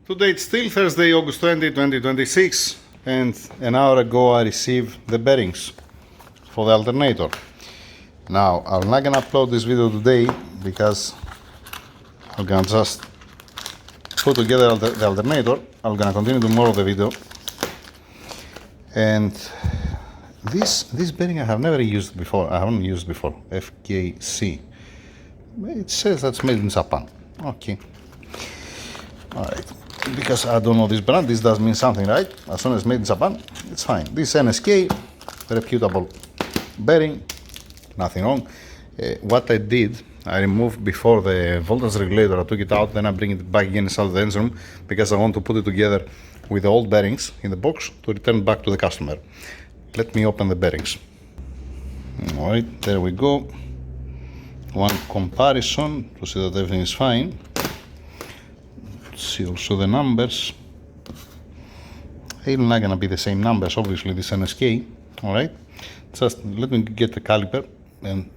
Today it's still Thursday, August 20, 2026, and an hour ago I received the bearings for the alternator. Now, I'm not gonna upload this video today because I'm gonna just put together the alternator. I'm gonna continue tomorrow the video. And this bearing I have never used before. I haven't used before. FKC. It says that's made in Japan. Okay. Alright. Because I don't know this brand, this does mean something, right? As soon as it's made in Japan, it's fine. This NSK, reputable bearing, nothing wrong. What I did, I removed before the voltage regulator, I took it out, then I bring it back again inside the engine room because I want to put it together with the old bearings in the box to return back to the customer. Let me open the bearings. Alright, there we go. One comparison to see that everything is fine. See also the numbers. They're not gonna be the same numbers, obviously, this NSK. Alright, just let me get the caliper and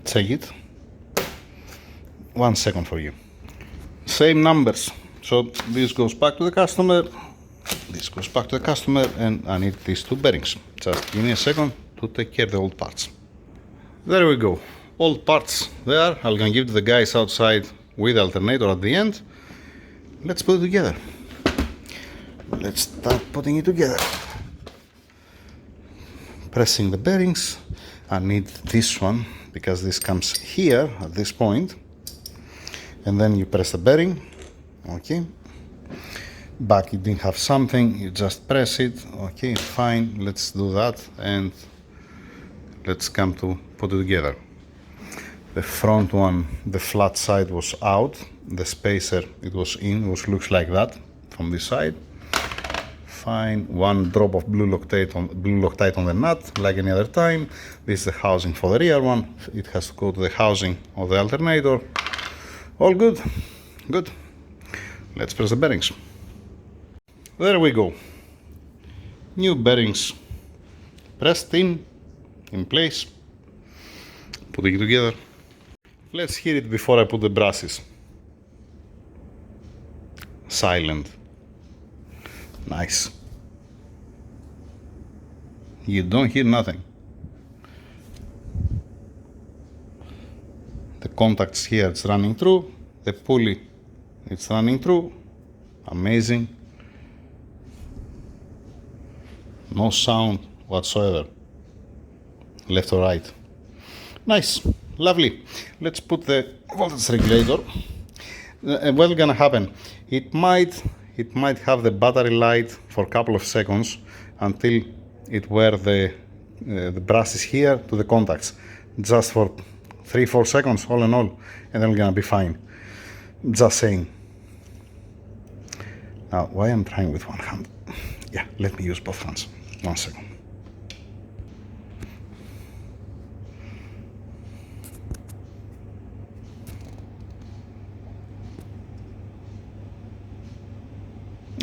check it. 1 second for you. Same numbers. So this goes back to the customer, this goes back to the customer, and I need these two bearings. Just give me a second to take care of the old parts. There we go. Old parts there. I'm gonna give to the guys outside with the alternator at the end. Let's put it together. Let's start putting it together. Pressing the bearings. I need this one because this comes here at this point. And then you press the bearing. Okay. Back it didn't have something. You just press it. Okay, fine. Let's do that and let's come to put it together. The front one, the flat side was out. The spacer, it was in, looks like that from this side. Fine, one drop of blue Loctite on the nut, like any other time. This is the housing for the rear one. It has to go to the housing of the alternator. All good, good. Let's press the bearings. There we go. New bearings pressed in place. Putting it together. Let's hear it before I put the brushes. Silent. Nice. You don't hear nothing. The contacts here, it's running through. The pulley, it's running through. Amazing. No sound whatsoever. Left or right. Nice. Lovely. Let's put the voltage regulator. What's gonna happen? It might have the battery light for a couple of seconds until it wear the brushes here to the contacts, just for 3-4 seconds all in all, and then we're gonna be fine. Just saying. Now, why I'm trying with one hand? Yeah, let me use both hands. 1 second.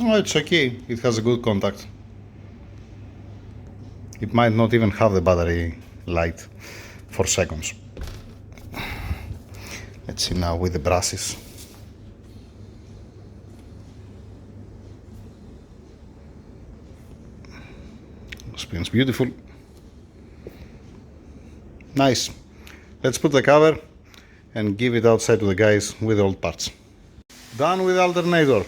Oh, it's okay, it has a good contact. It might not even have the battery light for seconds. Let's see now with the brushes. Spins beautiful. Nice. Let's put the cover and give it outside to the guys with the old parts. Done with the alternator.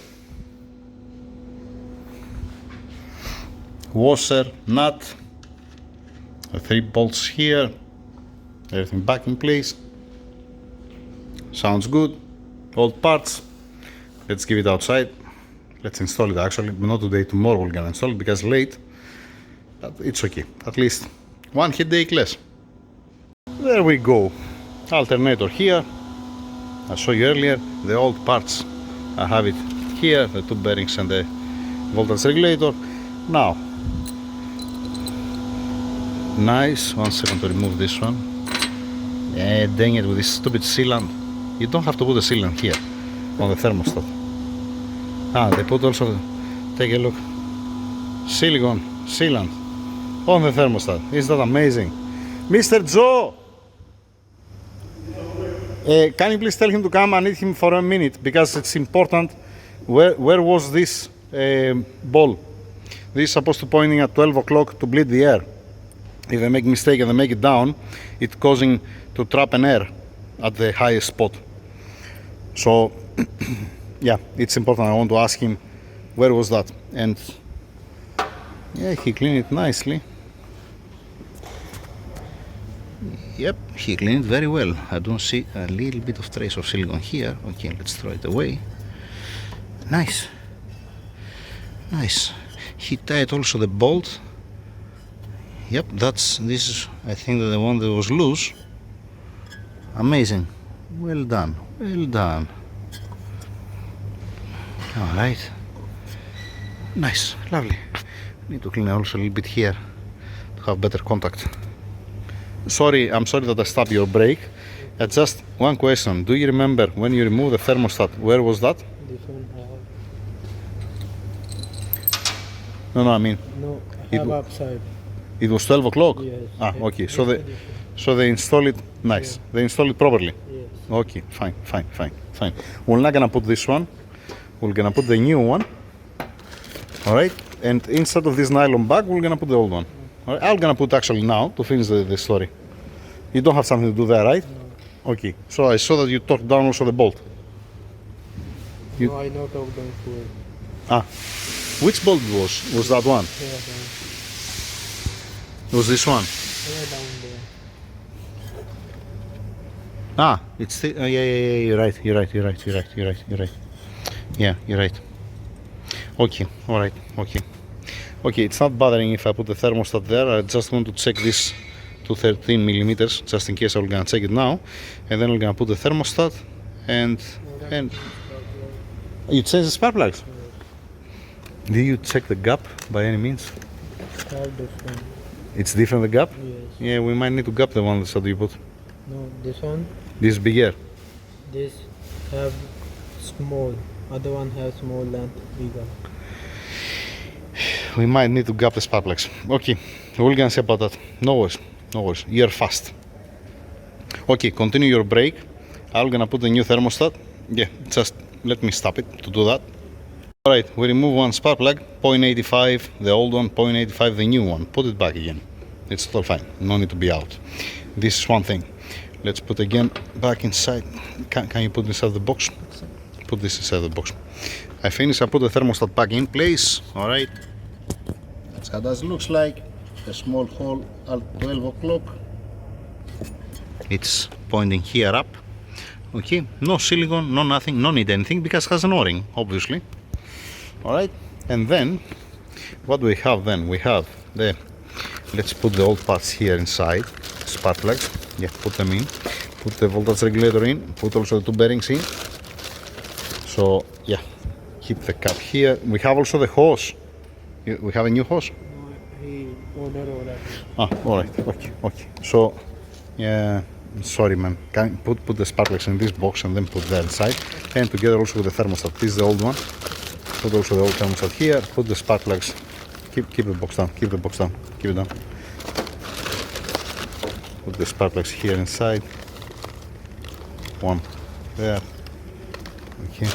Washer, nut, the 3 bolts here, everything back in place. Sounds good. Old parts. Let's give it outside. Let's install it actually, but not today, tomorrow we're gonna install it because it's late. But it's okay. At least one headache less. There we go. Alternator here. I showed you earlier the old parts. I have it here, the 2 bearings and the voltage regulator. Now, nice. 1 second to remove this one. Dang it, with this stupid sealant. You don't have to put a sealant here on the thermostat. They put also, take a look, silicone sealant on the thermostat. Isn't that amazing? Mr. Joe! Can you please tell him to come? I need him for a minute because it's important where was this ball? This is supposed to pointing at 12 o'clock to bleed the air. If I make a mistake and I make it down, it's causing to trap an air at the highest spot. So yeah, it's important. I want to ask him where was that, and yeah, he cleaned it nicely. Yep, he cleaned it very well. I don't see a little bit of trace of silicone here. Okay, let's throw it away. Nice. Nice. He tied also the bolt. Yep, this is, I think, the one that was loose. Amazing. Well done. Well done. Alright. Nice. Lovely. Need to clean also a little bit here to have better contact. Sorry, I'm sorry that I stopped your brake. Just one question. Do you remember when you removed the thermostat? Where was that? No, I mean. No, I have upside. It was 12 o'clock? Yes. Ah, okay. So they install it nice. Yeah. They install it properly. Yes. Okay, fine. We're not gonna put this one. We're gonna put the new one. Alright? And instead of this nylon bag, we're gonna put the old one. Alright? I'm gonna put actually now to finish the story. You don't have something to do there, right? No. Okay. So I saw that you took down also the bolt. No, I knocked out the fuel. Ah. Which bolt was that one? Yeah, down. It was this one? Yeah, down there. Ah, it's still, yeah, you're right. Yeah, you're right. Okay, alright, okay. Okay, it's not bothering if I put the thermostat there. I just want to check this to 13 millimeters, just in case I'm gonna check it now. And then I'm gonna put the thermostat and you change the spark plugs. Did you check the gap by any means? How different? It's different, the gap? Yes. Yeah, we might need to gap the one that you put. No, this one, This is bigger. this have small. Other one have small length, bigger. We might need to gap the spark plugs. Okay, we're gonna see about that. No worries. You're fast. Okay, continue your brake. I'm gonna put the new thermostat. Yeah, just let me stop it to do that. Alright, we remove one spark plug, 0.85, the old one, 0.85, the new one. Put it back again. It's still fine, no need to be out. This is one thing. Let's put again back inside. Can you put this inside the box? Put this inside the box. I finished, I put the thermostat back in place. Alright. That's how that looks like. A small hole at 12 o'clock. It's pointing here up. Okay, no silicone, no nothing, no need anything because it has an O-ring, obviously. Alright, and then what do we have then? We have the, let's put the old parts here inside, spark plugs. Yeah, put them in. Put the voltage regulator in. Put also the two bearings in. So yeah, keep the cap here. We have also the hose. We have a new hose. No, he ordered all that. Ah, alright, okay. So yeah, sorry man. Can you put the spark plugs in this box and then put that inside, and together also with the thermostat. This is the old one. Put also the old thermostat here. Put the spark plugs. Keep the box down. Keep it down. Put the spark plugs here inside. One there. Okay.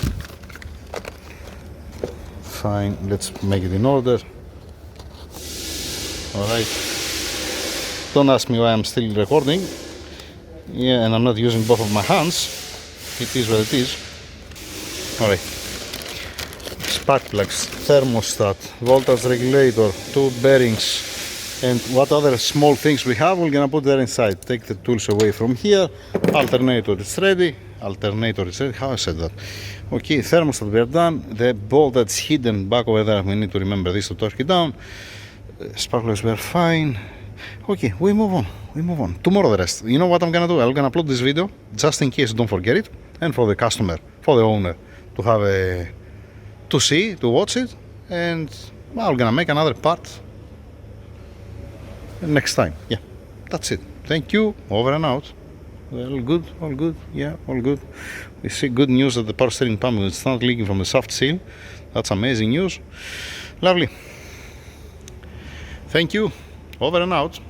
Fine. Let's make it in order. Alright. Don't ask me why I'm still recording. Yeah, and I'm not using both of my hands. It is what it is. Alright. Spark plugs, thermostat, voltage regulator, two bearings, and what other small things we have, we're gonna put there inside. Take the tools away from here. Alternator is ready. How I said that? Okay, thermostat, we're done. The bolt that's hidden back over there, we need to remember this to torque it down. Spark plugs were fine. Okay, we move on. Tomorrow the rest. You know what I'm gonna do? I'm gonna upload this video just in case you don't forget it, and for the customer, for the owner, to have to watch it, and well, I'm gonna make another part next time. Yeah, that's it. Thank you. Over and out. All good. Yeah, all good. We see good news that the power steering pump is not leaking from the soft seal. That's amazing news. Lovely. Thank you. Over and out.